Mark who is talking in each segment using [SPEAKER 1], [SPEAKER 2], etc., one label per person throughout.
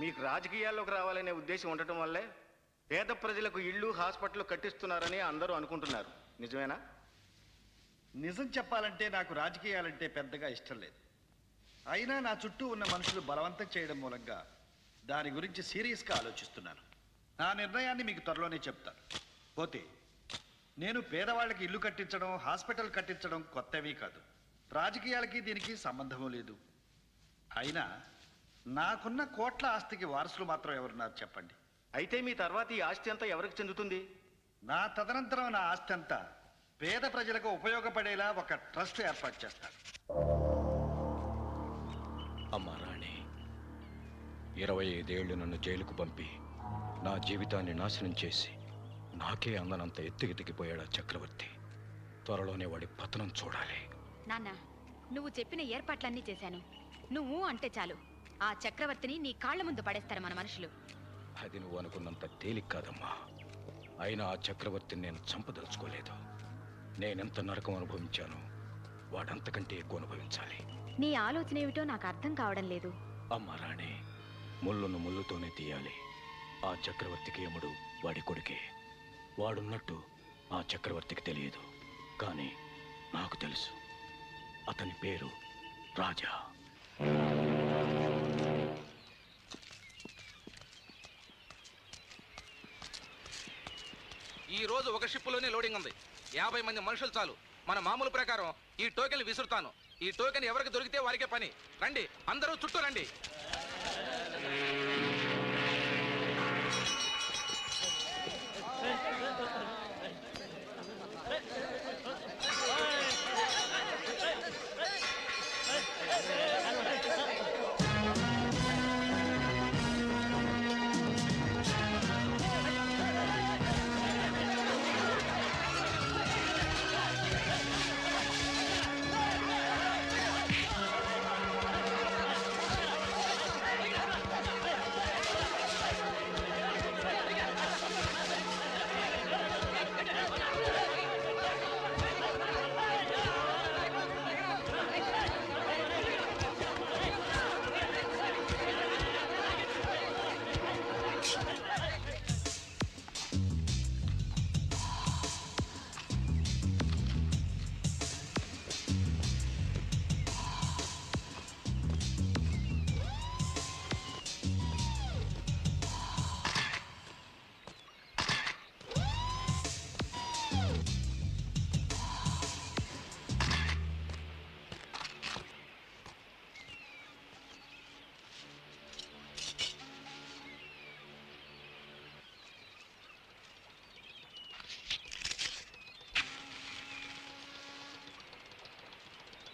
[SPEAKER 1] మీకు రాజకీయాల్లోకి రావాలనే ఉద్దేశం ఉండటం వల్లే పేద ప్రజలకు ఇళ్ళు హాస్పిటల్ కట్టిస్తున్నారని అందరూ అనుకుంటున్నారు. నిజమేనా?
[SPEAKER 2] నిజం చెప్పాలంటే నాకు రాజకీయాలంటే పెద్దగా ఇష్టం లేదు. అయినా నా చుట్టూ ఉన్న మనుషులు బలవంతం చేయడం మూలంగా దాని గురించి సీరియస్గా ఆలోచిస్తున్నాను. నా నిర్ణయాన్ని మీకు త్వరలోనే చెప్తాను. పోతే నేను పేదవాళ్ళకి ఇల్లు కట్టించడం, హాస్పిటల్ కట్టించడం కొత్తవి కాదు. రాజకీయాలకి దీనికి సంబంధము లేదు. అయినా నాకున్న కోట్ల ఆస్తికి వారసులు మాత్రం ఎవరున్నారు చెప్పండి?
[SPEAKER 1] అయితే మీ తర్వాత ఈ ఆస్తి అంతా ఎవరికి చెందుతుంది?
[SPEAKER 2] నా తదనంతరం నా ఆస్తి అంతా పేద ప్రజలకు ఉపయోగపడేలా ఒక ట్రస్ట్ ఏర్పాటు చేస్తాను.
[SPEAKER 3] అమ్మా రాణి, 25 ఏళ్ళు నన్ను జైలుకు పంపి నా జీవితాన్ని నాశనం చేసి నాకే అందనంత ఎత్తికిపోయాడు చక్రవర్తి. త్వరలోనే వాడి పతనం చూడాలి.
[SPEAKER 4] నాన్న, నువ్వు చెప్పిన ఏర్పాట్లన్నీ చేశాను. నువ్వు అంటే చాలు, ఆ చక్రవర్తిని నీ కాళ్ల ముందు పడేస్తారు మన మనుషులు.
[SPEAKER 3] అది నువ్వు అనుకున్నంత తేలిక కాదమ్మా. అయినా ఆ చక్రవర్తిని నేను చంపదలుచుకోలేదు. నేనెంత నరకం అనుభవించానో వాడంతకంటే ఎక్కువ అనుభవించాలి.
[SPEAKER 4] నీ ఆలోచన ఏమిటో నాకు అర్థం కావడం లేదు.
[SPEAKER 3] అమ్మా రాణి, ముళ్ళును ముళ్ళుతోనే తీయాలి. ఆ చక్రవర్తికి యముడు వాడి కొడుకే. వాడున్నట్టు ఆ చక్రవర్తికి తెలియదు, కానీ నాకు తెలుసు. అతని పేరు రాజా.
[SPEAKER 5] ఈ రోజు ఒక షిప్పులోనే లోడింగ్ ఉంది. 50 మంది మనుషులు చాలు. మన మామూలు ప్రకారం ఈ టోకెన్ విసురుతాను. ఈ టోకెన్ ఎవరికి దొరికితే వారికే పని. రండి, అందరూ చుట్టూ రండి.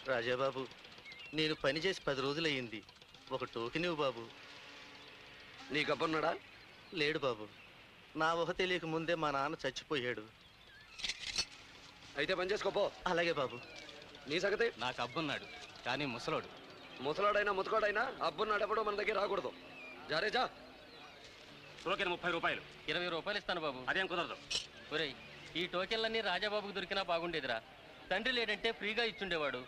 [SPEAKER 6] రాజాబాబు, నేను పని చేసి 10 రోజులయ్యింది. ఒక టోకెన్ ఇవ్వు బాబు.
[SPEAKER 7] నీ గబ్బున్నాడా?
[SPEAKER 6] లేడు బాబు. నా ఊహ తెలియక ముందే మా నాన్న చచ్చిపోయాడు.
[SPEAKER 7] అయితే పని చేసుకోపో.
[SPEAKER 6] అలాగే బాబు.
[SPEAKER 7] నీ సంగతి?
[SPEAKER 5] నాకు అబ్బున్నాడు, కానీ ముసలోడు.
[SPEAKER 7] ముసలాడైనా ముతకోడైనా అబ్బున్నాడు ఎప్పుడో మన దగ్గర రాకూడదు. జారేజా.
[SPEAKER 5] టోకెన్ 30 రూపాయలు.
[SPEAKER 8] 20 రూపాయలు ఇస్తాను బాబు.
[SPEAKER 5] అదేం కుదరదు.
[SPEAKER 8] ఒరేయ్, ఈ టోకెన్లన్నీ రాజాబాబుకు దొరికినా బాగుండేదిరా. తండ్రి లేడంటే ఫ్రీగా ఇచ్చుండేవాడు.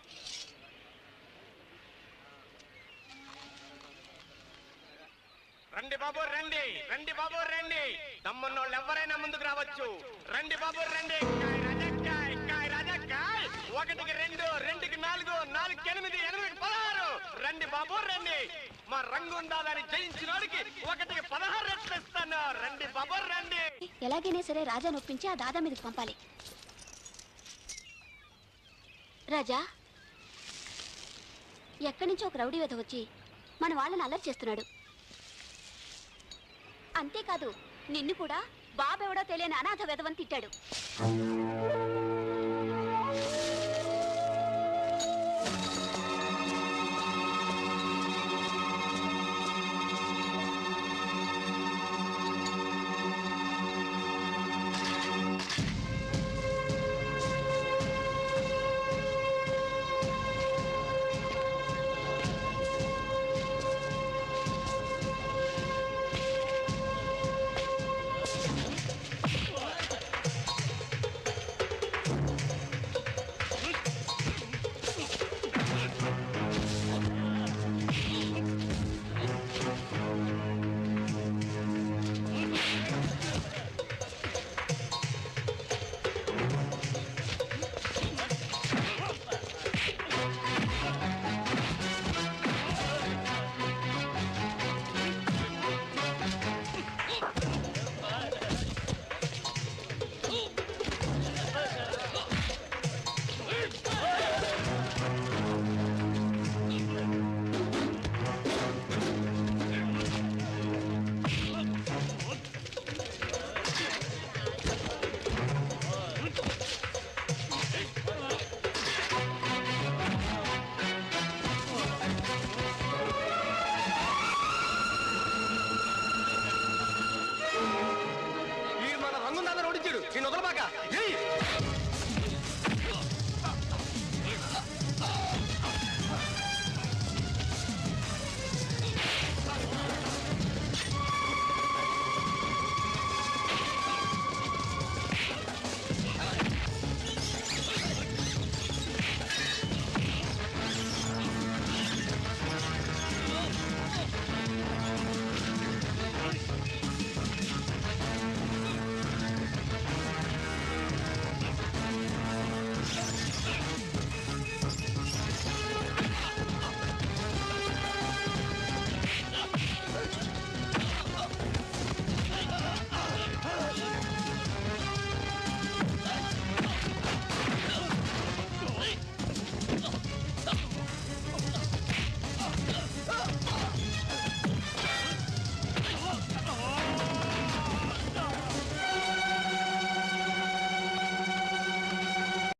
[SPEAKER 5] రండి బాబు రండి, రండి బాబు రండి. తమ్మున్నోళ్ళు ఎవరైనా ముందుకు రావచ్చు. రండి బాబు రండి. కాయ్ రాజక్కాయ్. 1కి 2, 2కి 4, 4కి 8, 8కి 16. రండి బాబు రండి. మా రంగుందాలని జయించినోడికి 1కి 16 రెట్లు ఇస్తాను. రండి బాబు రండి.
[SPEAKER 9] ఎలాగైనా సరే రాజా నొప్పించి ఆ దాదా మీదకి పంపాలి. రాజా, ఎక్కడి నుంచో ఒక రౌడీ వెధ వచ్చి మన వాళ్ళని అల్లరి చేస్తున్నాడు. అంతేకాదు, నిన్ను కూడా బాబెవడో తెలియని అనాథ వెధవని తిట్టాడు.